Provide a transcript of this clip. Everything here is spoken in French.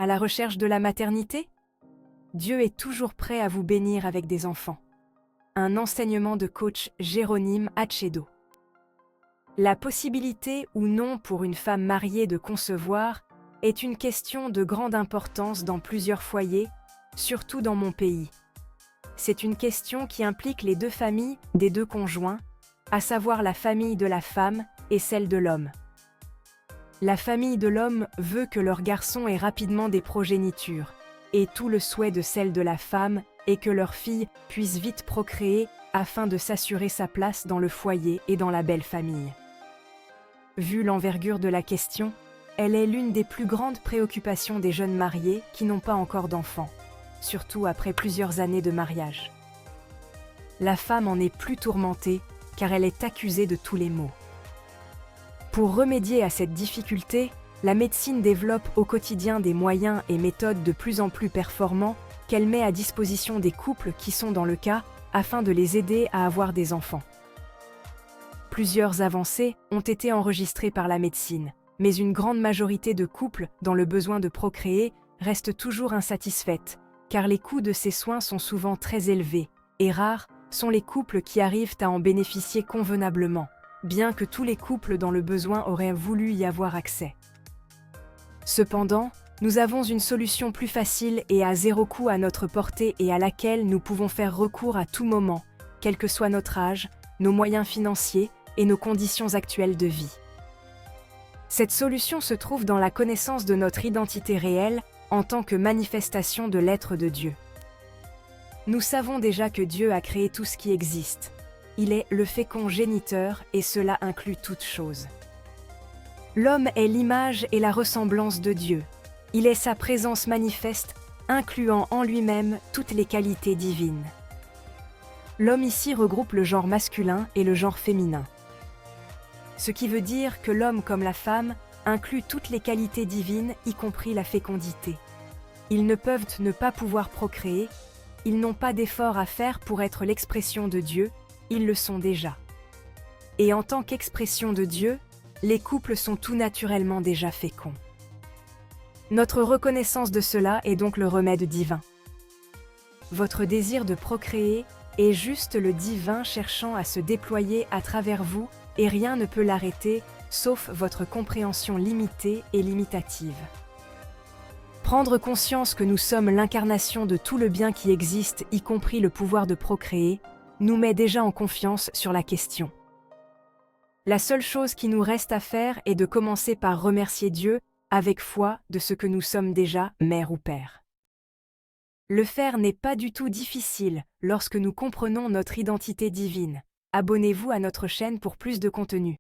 à la recherche de la maternité? Dieu est toujours prêt à vous bénir avec des enfants. Un enseignement de coach Jérônime Hachedo. La possibilité ou non pour une femme mariée de concevoir est une question de grande importance dans plusieurs foyers, surtout dans mon pays. C'est une question qui implique les deux familles des deux conjoints, à savoir la famille de la femme et celle de l'homme. La famille de l'homme veut que leur garçon ait rapidement des progénitures, et tout le souhait de celle de la femme est que leur fille puisse vite procréer afin de s'assurer sa place dans le foyer et dans la belle famille. Vu l'envergure de la question, elle est l'une des plus grandes préoccupations des jeunes mariés qui n'ont pas encore d'enfants, surtout après plusieurs années de mariage. La femme en est plus tourmentée car elle est accusée de tous les maux. Pour remédier à cette difficulté, la médecine développe au quotidien des moyens et méthodes de plus en plus performants qu'elle met à disposition des couples qui sont dans le cas afin de les aider à avoir des enfants. Plusieurs avancées ont été enregistrées par la médecine, mais une grande majorité de couples dans le besoin de procréer restent toujours insatisfaites, car les coûts de ces soins sont souvent très élevés, et rares sont les couples qui arrivent à en bénéficier convenablement, bien que tous les couples dans le besoin auraient voulu y avoir accès. Cependant, nous avons une solution plus facile et à zéro coût à notre portée et à laquelle nous pouvons faire recours à tout moment, quel que soit notre âge, nos moyens financiers et nos conditions actuelles de vie. Cette solution se trouve dans la connaissance de notre identité réelle en tant que manifestation de l'être de Dieu. Nous savons déjà que Dieu a créé tout ce qui existe. Il est le fécond géniteur et cela inclut toutes choses. L'homme est l'image et la ressemblance de Dieu. Il est sa présence manifeste, incluant en lui-même toutes les qualités divines. L'homme ici regroupe le genre masculin et le genre féminin. Ce qui veut dire que l'homme comme la femme inclut toutes les qualités divines, y compris la fécondité. Ils ne peuvent ne pas pouvoir procréer, ils n'ont pas d'effort à faire pour être l'expression de Dieu, ils le sont déjà. Et en tant qu'expression de Dieu, les couples sont tout naturellement déjà féconds. Notre reconnaissance de cela est donc le remède divin. Votre désir de procréer est juste le divin cherchant à se déployer à travers vous et rien ne peut l'arrêter, sauf votre compréhension limitée et limitative. Prendre conscience que nous sommes l'incarnation de tout le bien qui existe, y compris le pouvoir de procréer, nous met déjà en confiance sur la question. La seule chose qui nous reste à faire est de commencer par remercier Dieu avec foi de ce que nous sommes déjà, mère ou père. Le faire n'est pas du tout difficile lorsque nous comprenons notre identité divine. Abonnez-vous à notre chaîne pour plus de contenu.